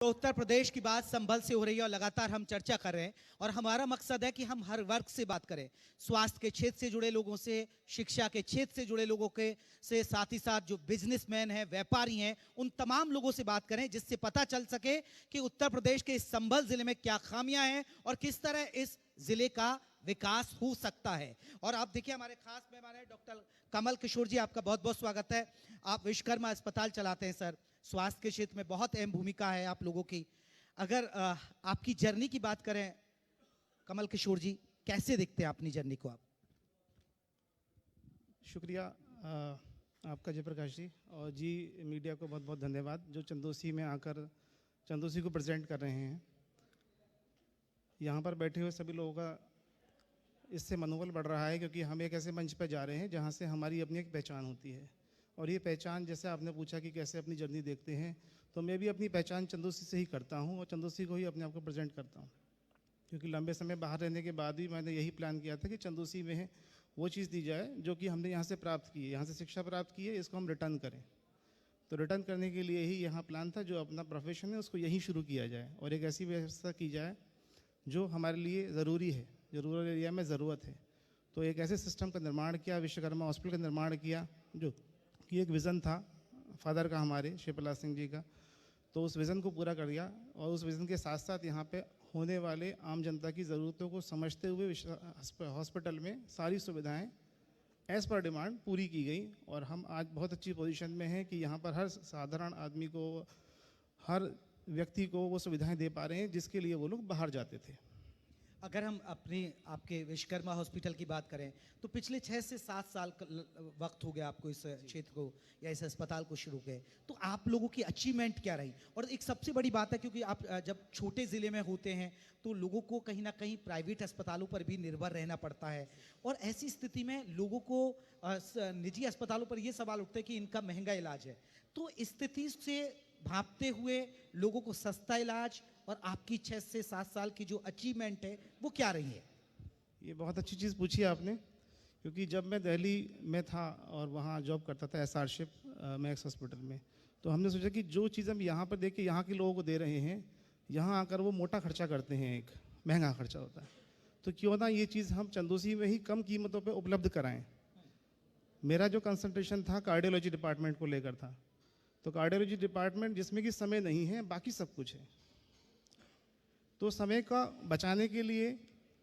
तो उत्तर प्रदेश की बात संभल से हो रही है और लगातार हम चर्चा कर रहे हैं और हमारा मकसद है कि हम हर वर्ग से बात करें, स्वास्थ्य के क्षेत्र से जुड़े लोगों से, शिक्षा के क्षेत्र से जुड़े लोगों के से, साथ ही साथ जो बिजनेसमैन हैं, व्यापारी हैं, उन तमाम लोगों से बात करें जिससे पता चल सके कि उत्तर प्रदेश के इस संभल जिले में क्या खामियां हैं और किस तरह इस जिले का विकास हो सकता है। और आप देखिए हमारे खास मेहमान हैं डॉक्टर कमल किशोर जी, आपका बहुत बहुत स्वागत है। आप विश्वकर्मा अस्पताल चलाते हैं सर, स्वास्थ्य के क्षेत्र में बहुत अहम भूमिका है आप लोगों की। अगर आपकी जर्नी की बात करें कमल किशोर जी, कैसे देखते हैं अपनी जर्नी को आप? शुक्रिया आपका जयप्रकाश जी, और जी मीडिया को बहुत बहुत धन्यवाद जो चंदौसी में आकर चंदौसी को प्रेजेंट कर रहे हैं। यहाँ पर बैठे हुए सभी लोगों का इससे मनोबल बढ़ रहा है क्योंकि हम एक ऐसे मंच पर जा रहे हैं जहाँ से हमारी अपनी एक पहचान होती है। और ये पहचान, जैसे आपने पूछा कि कैसे अपनी जर्नी देखते हैं, तो मैं भी अपनी पहचान चंदौसी से ही करता हूँ और चंदौसी को ही अपने आप को प्रेजेंट करता हूँ। क्योंकि लंबे समय बाहर रहने के बाद भी मैंने यही प्लान किया था कि चंदौसी में वो चीज़ दी जाए जो कि हमने यहाँ से प्राप्त की है, यहाँ से शिक्षा प्राप्त की है, इसको हम रिटर्न करें। तो रिटर्न करने के लिए ही यहाँ प्लान था, जो अपना प्रोफेशन है उसको यहीं शुरू किया जाए और एक ऐसी व्यवस्था की जाए जो हमारे लिए ज़रूरी है, जो रूरल एरिया में ज़रूरत है। तो एक ऐसे सिस्टम का निर्माण किया, विश्वकर्मा हॉस्पिटल का निर्माण किया, जो कि एक विज़न था फादर का, हमारे शिवप्रसाद सिंह जी का। तो उस विज़न को पूरा कर दिया और उस विज़न के साथ साथ यहाँ पे होने वाले आम जनता की ज़रूरतों को समझते हुए हॉस्पिटल में सारी सुविधाएं एज़ पर डिमांड पूरी की गई। और हम आज बहुत अच्छी पोजीशन में हैं कि यहाँ पर हर साधारण आदमी को, हर व्यक्ति को वो सुविधाएं दे पा रहे हैं जिसके लिए वो लोग बाहर जाते थे। अगर हम अपने आपके विश्वकर्मा हॉस्पिटल की बात करें तो पिछले 6 से 7 साल वक्त हो गया आपको इस क्षेत्र को या इस अस्पताल को शुरू किए, तो आप लोगों की अचीवमेंट क्या रही? और एक सबसे बड़ी बात है क्योंकि आप जब छोटे ज़िले में होते हैं तो लोगों को कहीं ना कहीं प्राइवेट अस्पतालों पर भी निर्भर रहना पड़ता है और ऐसी स्थिति में लोगों को निजी अस्पतालों पर ये सवाल उठते हैं कि इनका महंगा इलाज है। तो इस स्थिति से भांपते हुए लोगों को सस्ता इलाज और आपकी 6 से 7 साल की जो अचीवमेंट है वो क्या रही है? ये बहुत अच्छी चीज़ पूछी आपने, क्योंकि जब मैं दिल्ली में था और वहाँ जॉब करता था एसआरशिप मैक्स हॉस्पिटल में, तो हमने सोचा कि जो चीज़ हम यहाँ पर देख के यहाँ के लोगों को दे रहे हैं, यहाँ आकर वो मोटा खर्चा करते हैं, एक महंगा खर्चा होता है, तो क्यों ना ये चीज़ हम चंदौसी में ही कम कीमतों पर उपलब्ध कराएँ। मेरा जो कंसंट्रेशन था कार्डियोलॉजी डिपार्टमेंट को लेकर था। तो कार्डियोलॉजी डिपार्टमेंट जिसमें कि समय नहीं है, बाकी सब कुछ है। तो समय का बचाने के लिए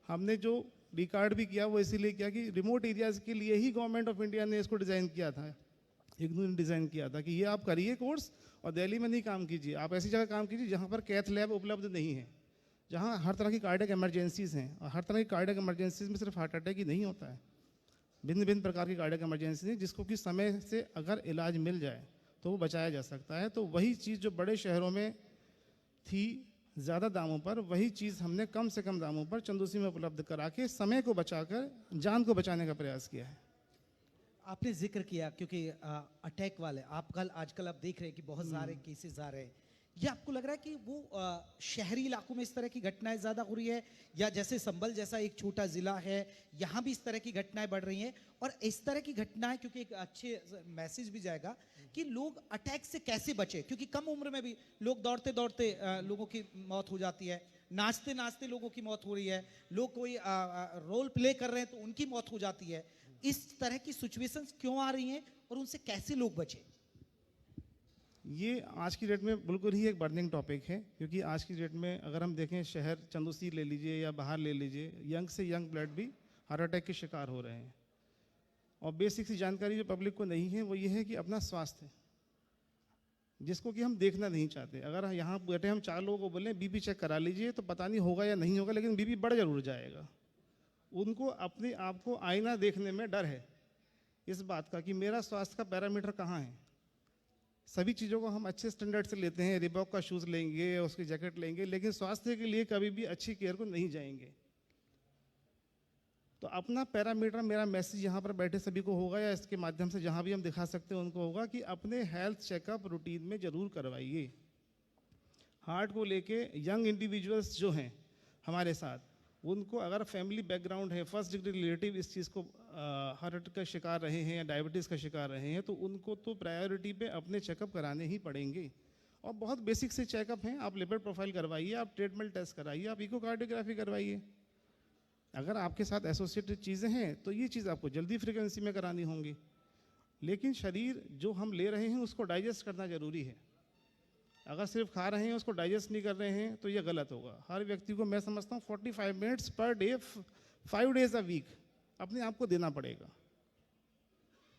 हमने जो रिकार्ड भी किया वो इसीलिए किया कि रिमोट एरियाज़ के लिए ही गवर्नमेंट ऑफ इंडिया ने इसको डिज़ाइन किया था, इग्नू ने डिज़ाइन किया था कि ये आप करिए कोर्स और दिल्ली में नहीं काम कीजिए, आप ऐसी जगह काम कीजिए जहाँ पर कैथ लैब उपलब्ध नहीं है, जहाँ हर तरह की कार्डियक इमरजेंसीज़ हैं। और हर तरह की कार्डियक इमरजेंसीज में सिर्फ हार्ट अटैक ही नहीं होता है, भिन्न भिन्न प्रकार की कार्डियक इमरजेंसी हैं जिसको कि समय से अगर इलाज मिल जाए तो वो बचाया जा सकता है। तो वही चीज़ जो बड़े शहरों में थी ज़्यादा दामों पर, वही चीज़ हमने कम से कम दामों पर चंदौसी में उपलब्ध करा के समय को बचाकर जान को बचाने का प्रयास किया है। आपने जिक्र किया क्योंकि अटैक वाले आजकल आप देख रहे हैं कि बहुत सारे केसेस आ रहे हैं, या आपको लग रहा है कि वो शहरी इलाकों में इस तरह की घटनाएं ज़्यादा हो रही है, या जैसे संभल जैसा एक छोटा ज़िला है यहाँ भी इस तरह की घटनाएं बढ़ रही हैं? और इस तरह की घटनाएं, क्योंकि एक अच्छे मैसेज भी जाएगा कि लोग अटैक से कैसे बचे, क्योंकि कम उम्र में भी लोग दौड़ते दौड़ते लोगों की मौत हो जाती है, नाचते नाचते लोगों की मौत हो रही है, लोग कोई रोल प्ले कर रहे हैं तो उनकी मौत हो जाती है। इस तरह की सिचुएशंस क्यों आ रही हैं और उनसे कैसे लोग बचे? ये आज की डेट में बिल्कुल ही एक बर्निंग टॉपिक है, क्योंकि आज की डेट में अगर हम देखें, शहर चंदौसी ले लीजिए या बाहर ले लीजिए, यंग से यंग ब्लड भी हार्ट अटैक के शिकार हो रहे हैं। और बेसिक सी जानकारी जो पब्लिक को नहीं है वो ये है कि अपना स्वास्थ्य, जिसको कि हम देखना नहीं चाहते। अगर यहाँ बैठे हम 4 लोगों को बोलें बीपी चेक करा लीजिए, तो पता नहीं होगा या नहीं होगा, लेकिन बीपी बढ़ जरूर जाएगा। उनको अपने आप को आईना देखने में डर है इस बात का कि मेरा स्वास्थ्य का पैरामीटर कहाँ है। सभी चीज़ों को हम अच्छे स्टैंडर्ड से लेते हैं, रिबॉक का शूज़ लेंगे, उसकी जैकेट लेंगे, लेकिन स्वास्थ्य के लिए कभी भी अच्छी केयर को नहीं जाएंगे। तो अपना पैरामीटर, मेरा मैसेज यहाँ पर बैठे सभी को होगा या इसके माध्यम से जहाँ भी हम दिखा सकते हैं उनको होगा कि अपने हेल्थ चेकअप रूटीन में ज़रूर करवाइए। हार्ट को लेके यंग इंडिविजुअल्स जो हैं हमारे साथ, उनको अगर फैमिली बैकग्राउंड है, फर्स्ट डिग्री रिलेटिव इस चीज़ को हार्ट अटैक का शिकार रहे हैं या डायबिटीज़ का शिकार रहे हैं, तो उनको तो प्रायोरिटी पे अपने चेकअप कराने ही पड़ेंगे। और बहुत बेसिक से चेकअप हैं, आप लिपिड प्रोफाइल करवाइए, आप ट्रीटमेंट टेस्ट कराइए, आप इकोकार्डियोग्राफी करवाइए। अगर आपके साथ एसोसिएटेड चीज़ें हैं तो ये चीज़ आपको जल्दी फ्रीक्वेंसी में करानी होंगी। लेकिन शरीर जो हम ले रहे हैं उसको डाइजेस्ट करना ज़रूरी है। अगर सिर्फ खा रहे हैं उसको डाइजेस्ट नहीं कर रहे हैं तो ये गलत होगा। हर व्यक्ति को मैं समझता हूँ 45 minutes per day 5 days a week अपने आप को देना पड़ेगा।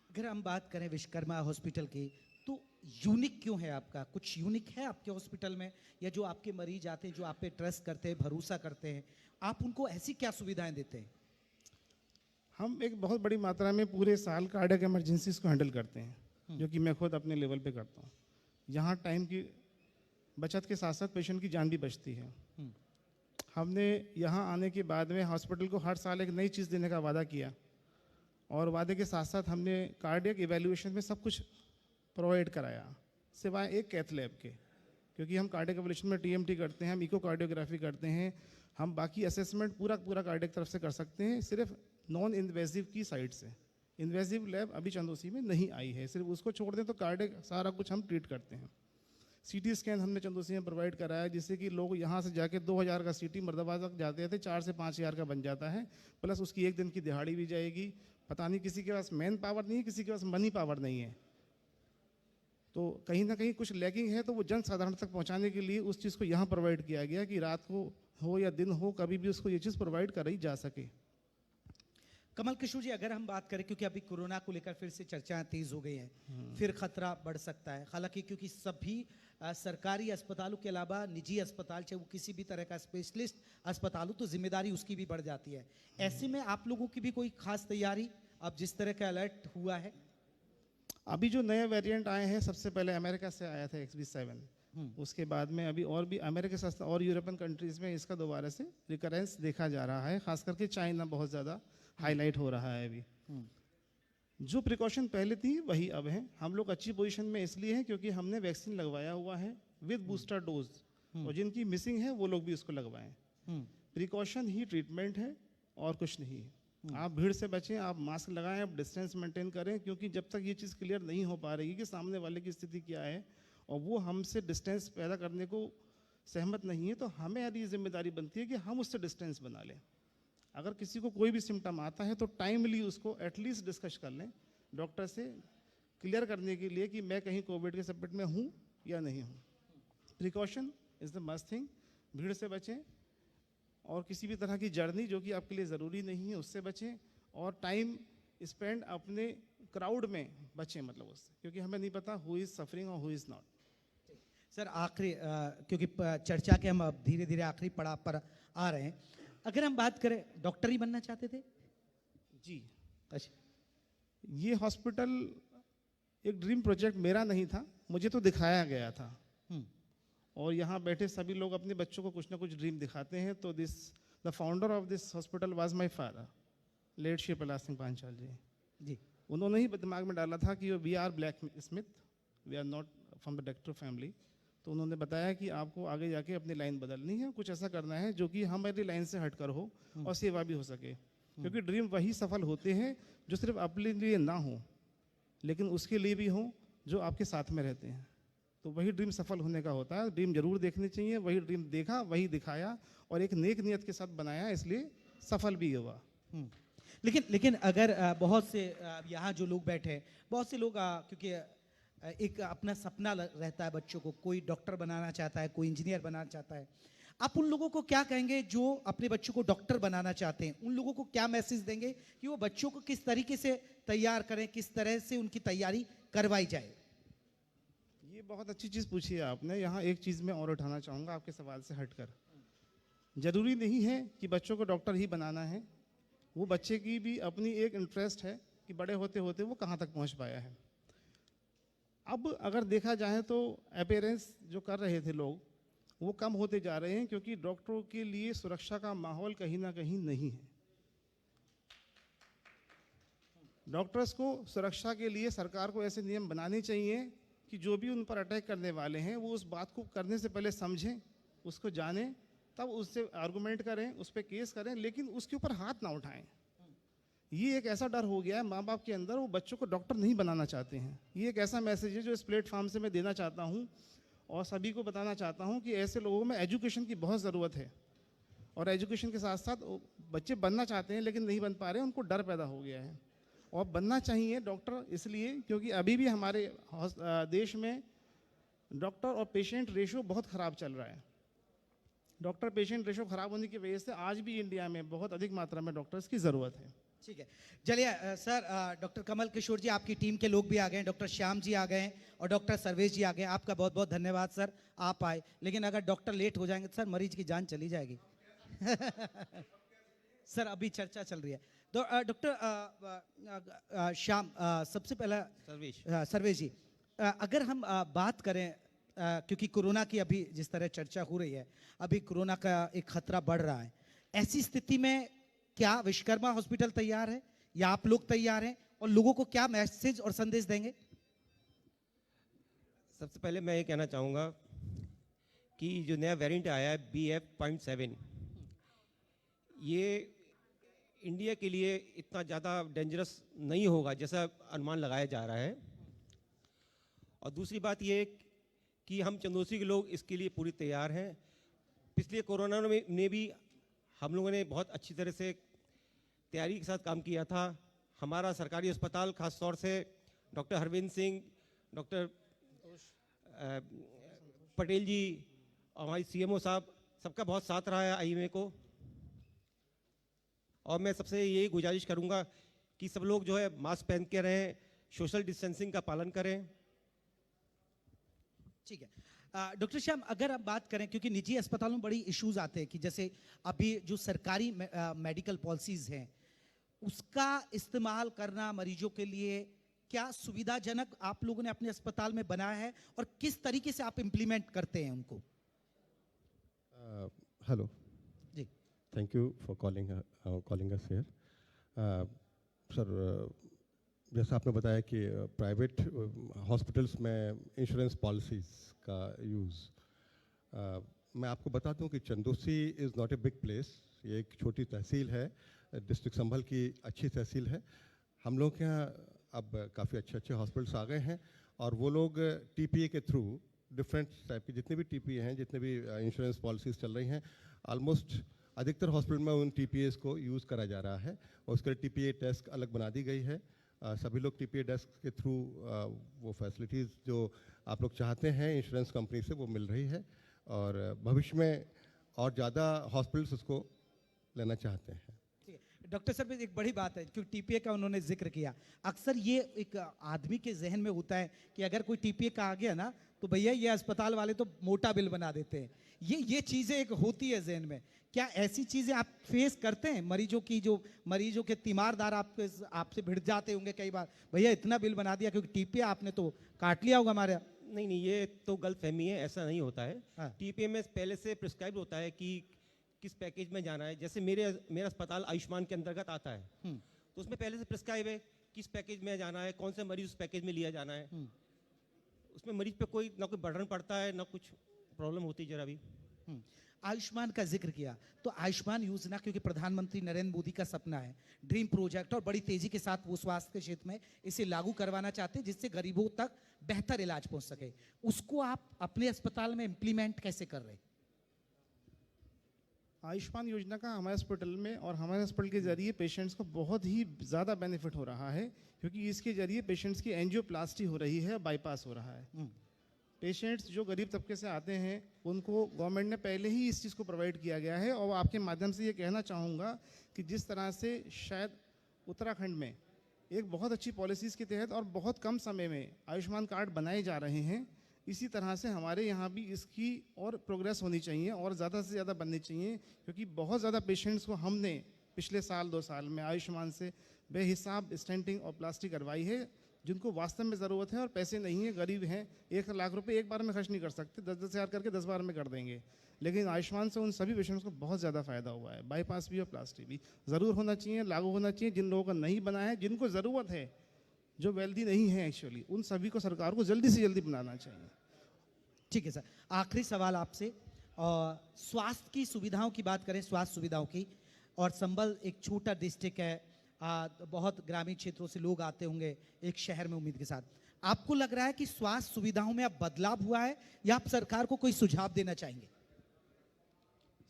अगर हम बात करें विश्वकर्मा हॉस्पिटल की, तो यूनिक क्यों है आपका? कुछ यूनिक है आपके हॉस्पिटल में, या जो आपके मरीज आते हैं, जो आप पे ट्रस्ट करते हैं, भरोसा करते हैं, आप उनको ऐसी क्या सुविधाएं देते हैं? हम एक बहुत बड़ी मात्रा में पूरे साल कार्डियक इमरजेंसीज को हैंडल करते हैं, जो कि मैं खुद अपने लेवल पे करता हूँ। यहाँ टाइम की बचत के साथ साथ पेशेंट की जान भी बचती है। हमने यहाँ आने के बाद में हॉस्पिटल को हर साल एक नई चीज़ देने का वादा किया, और वादे के साथ साथ हमने कार्डियक इवैल्यूएशन में सब कुछ प्रोवाइड कराया, सिवाय एक कैथ लैब के, क्योंकि हम कार्डियक इवैल्यूएशन में टीएमटी करते हैं, हम इकोकार्डियोग्राफी करते हैं, हम बाकी असेसमेंट पूरा कार्डियक तरफ से कर सकते हैं, सिर्फ नॉन इन्वेजिव की साइड से। इन्वेजिव लैब अभी चंदोसी में नहीं आई है, सिर्फ उसको छोड़ दें तो कार्डियक सारा कुछ हम ट्रीट करते हैं। सीटी स्कैन हमने चंदोसी में प्रोवाइड कराया, जिससे कि लोग यहाँ से जाके 2000 का सीटी मर्दाबाद तक जाते थे, 4 से 5000 का बन जाता है, प्लस उसकी एक दिन की दिहाड़ी भी जाएगी। पता नहीं किसी के पास मैन पावर नहीं है, किसी के पास मनी पावर नहीं है, तो कहीं ना कहीं कुछ लैकिंग है, तो वो जन साधारण तक पहुँचाने के लिए उस चीज़ को यहाँ प्रोवाइड किया गया कि रात को हो या दिन हो, कभी भी उसको ये चीज़ प्रोवाइड कराई जा सके। कमल किशोर जी, अगर हम बात करें, क्योंकि अभी कोरोना को लेकर फिर से चर्चाएं तेज हो गई हैं, फिर खतरा बढ़ सकता है, हालांकि क्योंकि सभी सरकारी अस्पतालों के अलावा निजी अस्पताल, चाहे वो किसी भी तरह का स्पेशलिस्ट अस्पताल हो, तो जिम्मेदारी उसकी भी बढ़ जाती है। ऐसे में आप लोगों की भी कोई खास तैयारी, अब जिस तरह का अलर्ट हुआ है? अभी जो नए वेरिएंट आए हैं, सबसे पहले अमेरिका से आया था XB7, उसके बाद में अभी और भी अमेरिका के साथ और यूरोपियन कंट्रीज में इसका दोबारा से रिकरेंस देखा जा रहा है, खास करके चाइना बहुत ज़्यादा हाईलाइट हो रहा है अभी। जो प्रिकॉशन पहले थी वही अब है। हम लोग अच्छी पोजीशन में इसलिए हैं क्योंकि हमने वैक्सीन लगवाया हुआ है विद बूस्टर डोज, और जिनकी मिसिंग है वो लोग भी उसको लगवाएं। प्रिकॉशन ही ट्रीटमेंट है और कुछ नहीं है। आप भीड़ से बचें, आप मास्क लगाएं, आप डिस्टेंस मेंटेन करें, क्योंकि जब तक ये चीज़ क्लियर नहीं हो पा रही कि सामने वाले की स्थिति क्या है और वो हमसे डिस्टेंस पैदा करने को सहमत नहीं है, तो हमें यदि जिम्मेदारी बनती है कि हम उससे डिस्टेंस बना लें। अगर किसी को कोई भी सिम्टम आता है तो टाइमली उसको एटलीस्ट डिस्कस कर लें डॉक्टर से, क्लियर करने के लिए कि मैं कहीं कोविड के सपेट में हूँ या नहीं हूँ। Precaution is the must thing. भीड़ से बचें, और किसी भी तरह की जर्नी जो कि आपके लिए ज़रूरी नहीं है उससे बचें, और टाइम स्पेंड अपने क्राउड में बचें, मतलब उससे, क्योंकि हमें नहीं पता हु इज़ सफरिंग और हु इज़ नॉट। सर आखिरी, क्योंकि चर्चा के हम अब धीरे धीरे आखिरी पड़ाव पर आ रहे हैं, अगर हम बात करें, डॉक्टर ही बनना चाहते थे? जी, अच्छा, ये हॉस्पिटल एक ड्रीम प्रोजेक्ट मेरा नहीं था, मुझे तो दिखाया गया था, और यहाँ बैठे सभी लोग अपने बच्चों को कुछ ना कुछ ड्रीम दिखाते हैं। तो the founder of this hospital was my father, late Shri Prahlad Singh Panchal ji. उन्होंने ही दिमाग में डाला था कि we are blacksmith, we are not from the doctor family. तो उन्होंने बताया कि आपको आगे जाके अपनी लाइन बदलनी है, कुछ ऐसा करना है जो कि हमारी लाइन से हटकर हो और सेवा भी हो सके, क्योंकि ड्रीम वही सफल होते हैं जो सिर्फ अपने लिए ना हो लेकिन उसके लिए भी हो जो आपके साथ में रहते हैं। तो वही ड्रीम सफल होने का होता है। ड्रीम जरूर देखनी चाहिए, वही ड्रीम देखा, वही दिखाया, और एक नेक नियत के साथ बनाया, इसलिए सफल भी हुआ। लेकिन अगर बहुत से यहाँ जो लोग बैठे हैं, बहुत से लोग क्योंकि एक अपना सपना रहता है बच्चों को, कोई डॉक्टर बनाना चाहता है, कोई इंजीनियर बनाना चाहता है, आप उन लोगों को क्या कहेंगे जो अपने बच्चों को डॉक्टर बनाना चाहते हैं? उन लोगों को क्या मैसेज देंगे कि वो बच्चों को किस तरीके से तैयार करें, किस तरह से उनकी तैयारी करवाई जाए? ये बहुत अच्छी चीज़ पूछी है आपने। यहाँ एक चीज़ मैं और उठाना चाहूँगा आपके सवाल से हटकर। जरूरी नहीं है कि बच्चों को डॉक्टर ही बनाना है, वो बच्चे की भी अपनी एक इंटरेस्ट है कि बड़े होते होते वो कहाँ तक पहुँच पाया है। अब अगर देखा जाए तो अपीयरेंस जो कर रहे थे लोग वो कम होते जा रहे हैं, क्योंकि डॉक्टरों के लिए सुरक्षा का माहौल कहीं ना कहीं नहीं है। डॉक्टर्स को सुरक्षा के लिए सरकार को ऐसे नियम बनाने चाहिए कि जो भी उन पर अटैक करने वाले हैं वो उस बात को करने से पहले समझें, उसको जानें, तब उससे आर्गुमेंट करें, उस पर केस करें, लेकिन उसके ऊपर हाथ ना उठाएं। ये एक ऐसा डर हो गया है माँ बाप के अंदर, वो बच्चों को डॉक्टर नहीं बनाना चाहते हैं। ये एक ऐसा मैसेज है जो इस प्लेटफॉर्म से मैं देना चाहता हूँ। और सभी को बताना चाहता हूँ कि ऐसे लोगों में एजुकेशन की बहुत ज़रूरत है। और एजुकेशन के साथ साथ बच्चे बनना चाहते हैं लेकिन नहीं बन पा रहे हैं, उनको डर पैदा हो गया है। और बनना चाहिए डॉक्टर इसलिए क्योंकि अभी भी हमारे देश में डॉक्टर और पेशेंट रेशो बहुत ख़राब चल रहा है। डॉक्टर पेशेंट रेशो ख़राब होने की वजह से आज भी इंडिया में बहुत अधिक मात्रा में डॉक्टर्स की ज़रूरत है। ठीक है, चलिए सर, डॉक्टर कमल किशोर जी, आपकी टीम के लोग भी आ गए हैं, डॉक्टर श्याम जी आ गए हैं और डॉक्टर सर्वेश जी आ गए हैं। आपका बहुत बहुत धन्यवाद सर, आप आए। लेकिन अगर डॉक्टर लेट हो जाएंगे तो सर मरीज की जान चली जाएगी। सर अभी चर्चा चल रही है तो डॉक्टर श्याम, सबसे पहला सर्वेश जी, अगर हम बात करें, क्योंकि कोरोना की अभी जिस तरह चर्चा हो रही है, अभी कोरोना का एक खतरा बढ़ रहा है, ऐसी स्थिति में क्या विश्वकर्मा हॉस्पिटल तैयार है या आप लोग तैयार हैं, और लोगों को क्या मैसेज और संदेश देंगे? सबसे पहले मैं ये कहना चाहूँगा कि जो नया वेरिएंट आया है BF.7, ये इंडिया के लिए इतना ज़्यादा डेंजरस नहीं होगा जैसा अनुमान लगाया जा रहा है। और दूसरी बात ये कि हम चंदौसी के लोग इसके लिए पूरी तैयार हैं। पिछले कोरोना में भी हम लोगों ने बहुत अच्छी तरह से तैयारी के साथ काम किया था। हमारा सरकारी अस्पताल, खास तौर से डॉक्टर हरविंद सिंह, डॉक्टर पटेल जी और हमारी CMO साहब, सबका बहुत साथ रहा है IMA को। और मैं सबसे यही गुजारिश करूंगा कि सब लोग जो है मास्क पहन के रहें, सोशल डिस्टेंसिंग का पालन करें। ठीक है, डॉक्टर श्याम, अगर आप बात करें, क्योंकि निजी अस्पतालों में बड़ी इश्यूज आते हैं कि जैसे अभी जो सरकारी मेडिकल पॉलिसीज हैं उसका इस्तेमाल करना मरीजों के लिए क्या सुविधाजनक आप लोगों ने अपने अस्पताल में बनाया है और किस तरीके से आप इम्प्लीमेंट करते हैं उनको? हेलो जी, thank you for calling us here sir. जैसा आपने बताया कि प्राइवेट हॉस्पिटल्स में इंश्योरेंस पॉलिसीज़ का यूज़, मैं आपको बता दूं कि Chandausi is not a big place. ये एक छोटी तहसील है, डिस्ट्रिक्ट संभल की अच्छी तहसील है। हम लोग के यहाँ अब काफ़ी अच्छे अच्छे हॉस्पिटल्स आ गए हैं और वो लोग TPA के थ्रू डिफरेंट टाइप की जितने भी TPA हैं, जितने भी इंश्योरेंस पॉलिसीज़ चल रही हैं, ऑलमोस्ट अधिकतर हॉस्पिटल में उन TPAs को यूज़ करा जा रहा है और उसके लिए TPA डेस्क अलग बना दी गई है। सभी लोग TPA डेस्क के थ्रू वो फैसिलिटीज़ जो आप लोग चाहते हैं इंश्योरेंस कंपनी से वो मिल रही है और भविष्य में और ज़्यादा हॉस्पिटल्स उसको लेना चाहते हैं। डॉक्टर साहब, एक बड़ी बात है क्योंकि TPA का उन्होंने जिक्र किया। अक्सर ये एक आदमी के जहन में होता है कि अगर कोई TPA का आ गया ना तो भैया ये अस्पताल वाले तो मोटा बिल बना देते हैं। ये चीजें एक होती है जहन में। क्या ऐसी चीजें आप फेस करते हैं? मरीजों की जो मरीजों के तीमारदार आपसे भिड़ जाते होंगे कई बार, भैया इतना बिल बना दिया क्योंकि TPA आपने तो काट लिया होगा हमारा। नहीं, ये तो गलतफहमी है, ऐसा नहीं होता है। हाँ। TPA में पहले से प्रिस्क्राइब होता है कि किस पैकेज में जाना है। जैसे मेरा अस्पताल आयुष्मान के अंतर्गत आता है, तो उसमें पहले से प्रिस्क्राइब है किस पैकेज में जाना है, कौन से मरीज उस पैकेज में लिया जाना है। उसमें मरीज पे कोई ना कोई बर्डन पड़ता है ना कुछ प्रॉब्लम होती जरा भी। आयुष्मान का जिक्र किया तो आयुष्मान योजना, क्योंकि प्रधानमंत्री नरेंद्र मोदी का सपना है, ड्रीम प्रोजेक्ट, और बड़ी तेजी के साथ वो स्वास्थ्य के क्षेत्र में इसे लागू करवाना चाहते हैं जिससे गरीबों तक बेहतर इलाज पहुंच सके। उसको आप अपने अस्पताल में इंप्लीमेंट कैसे कर रहे हैं? आयुष्मान योजना का हमारे हॉस्पिटल में और हमारे हॉस्पिटल के जरिए पेशेंट्स को बहुत ही ज़्यादा बेनिफिट हो रहा है क्योंकि इसके जरिए पेशेंट्स की एंजियोप्लास्टी हो रही है, बाईपास हो रहा है। पेशेंट्स जो गरीब तबके से आते हैं उनको गवर्नमेंट ने पहले ही इस चीज़ को प्रोवाइड किया गया है। और आपके माध्यम से ये कहना चाहूँगा कि जिस तरह से शायद उत्तराखंड में एक बहुत अच्छी पॉलिसीज़ के तहत और बहुत कम समय में आयुष्मान कार्ड बनाए जा रहे हैं, इसी तरह से हमारे यहाँ भी इसकी और प्रोग्रेस होनी चाहिए और ज़्यादा से ज़्यादा बननी चाहिए क्योंकि बहुत ज़्यादा पेशेंट्स को हमने पिछले साल 2 साल में आयुष्मान से बेहिसाब स्टेंटिंग और प्लास्टिक करवाई है जिनको वास्तव में ज़रूरत है और पैसे नहीं है, गरीब हैं, 1 लाख रुपए एक बार में खर्च नहीं कर सकते, 10-10 हज़ार करके 10 बार में कर देंगे। लेकिन आयुष्मान से उन सभी पेशेंट्स को बहुत ज़्यादा फ़ायदा हुआ है। बाईपास भी और प्लास्टिक भी ज़रूर होना चाहिए, लागू होना चाहिए। जिन लोगों का नहीं बना है, जिनको ज़रूरत है, जो वेल्दी नहीं है एक्चुअली, उन सभी को सरकार को जल्दी से जल्दी बनाना चाहिए। ठीक है सर, आखिरी सवाल आपसे, और स्वास्थ्य की सुविधाओं की बात करें, स्वास्थ्य सुविधाओं की, और संभल एक छोटा डिस्ट्रिक्ट है, बहुत ग्रामीण क्षेत्रों से लोग आते होंगे एक शहर में उम्मीद के साथ। आपको लग रहा है कि स्वास्थ्य सुविधाओं में अब बदलाव हुआ है या आप सरकार को कोई सुझाव देना चाहेंगे?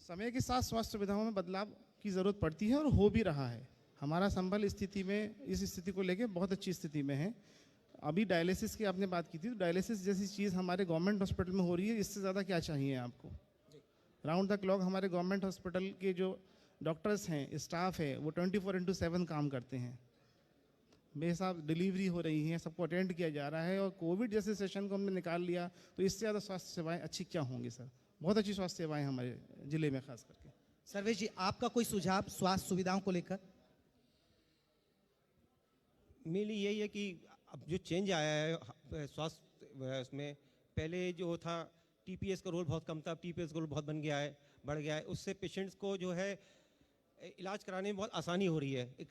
समय के साथ स्वास्थ्य सुविधाओं में बदलाव की ज़रूरत पड़ती है और हो भी रहा है। हमारा संभल स्थिति में, इस स्थिति को लेके बहुत अच्छी स्थिति में है। अभी डायलिसिस की आपने बात की थी, तो डायलिसिस जैसी चीज़ हमारे गवर्नमेंट हॉस्पिटल में हो रही है, इससे ज़्यादा क्या चाहिए आपको? राउंड द क्लॉक हमारे गवर्नमेंट हॉस्पिटल के जो डॉक्टर्स हैं, स्टाफ है, वो 24/7 काम करते हैं। बेहिसाब डिलीवरी हो रही हैं, सबको अटेंड किया जा रहा है, और कोविड जैसे सेशन को हमने निकाल लिया तो इससे ज़्यादा स्वास्थ्य सेवाएं अच्छी क्या होंगी सर? बहुत अच्छी स्वास्थ्य सेवाएं हमारे ज़िले में खास करके। सर्वेश जी, आपका कोई सुझाव स्वास्थ्य सुविधाओं को लेकर? मेनली यही है कि अब जो चेंज आया है स्वास्थ्य उसमें, पहले जो था टीपीएस का रोल बहुत कम था, अब टीपीएस का रोल बहुत बढ़ गया है। उससे पेशेंट्स को जो है इलाज कराने में बहुत आसानी हो रही है। एक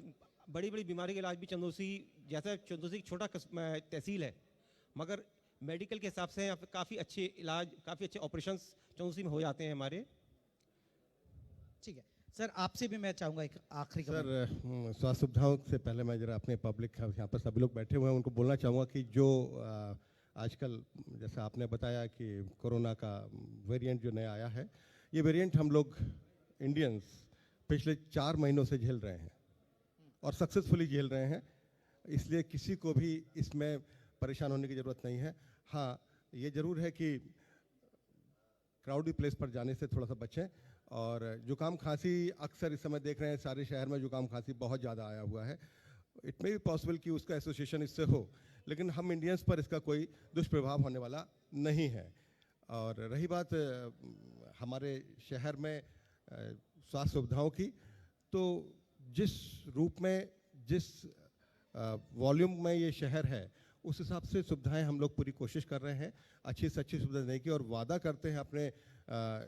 बड़ी बड़ी बीमारी का इलाज भी चंदौसी, जैसा चंदौसी एक छोटा तहसील है, मगर मेडिकल के हिसाब से यहाँ पे काफ़ी अच्छे इलाज, काफ़ी अच्छे ऑपरेशंस चंदौसी में हो जाते हैं हमारे। ठीक है सर, आपसे भी मैं चाहूंगा एक आखिरी सर, कमेंट। स्वास्थ्य सुविधाओं से पहले मैं जरा अपने पब्लिक, यहाँ पर सभी लोग बैठे हुए हैं, उनको बोलना चाहूँगा कि जो आजकल जैसा आपने बताया कि कोरोना का वेरिएंट जो नया आया है, ये वेरिएंट हम लोग इंडियंस पिछले 4 महीनों से झेल रहे हैं और सक्सेसफुली झेल रहे हैं, इसलिए किसी को भी इसमें परेशान होने की ज़रूरत नहीं है। हाँ, ये ज़रूर है कि क्राउडी प्लेस पर जाने से थोड़ा सा बचें, और जुकाम खांसी अक्सर इस समय देख रहे हैं सारे शहर में जुकाम खांसी बहुत ज़्यादा आया हुआ है। इट मे बी पॉसिबल कि उसका एसोसिएशन इससे हो, लेकिन हम इंडियंस पर इसका कोई दुष्प्रभाव होने वाला नहीं है। और रही बात हमारे शहर में स्वास्थ्य सुविधाओं की, तो जिस रूप में, जिस वॉल्यूम में ये शहर है, उस हिसाब से सुविधाएं हम लोग पूरी कोशिश कर रहे हैं अच्छी से अच्छी सुविधा देने की, और वादा करते हैं अपने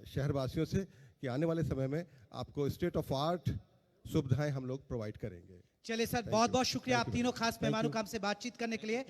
शहरवासियों से कि आने वाले समय में आपको स्टेट ऑफ आर्ट सुविधाएं हम लोग प्रोवाइड करेंगे। चलिए सर, बहुत बहुत शुक्रिया आप तीनों खास मेहमानों का हमसे बातचीत करने के लिए।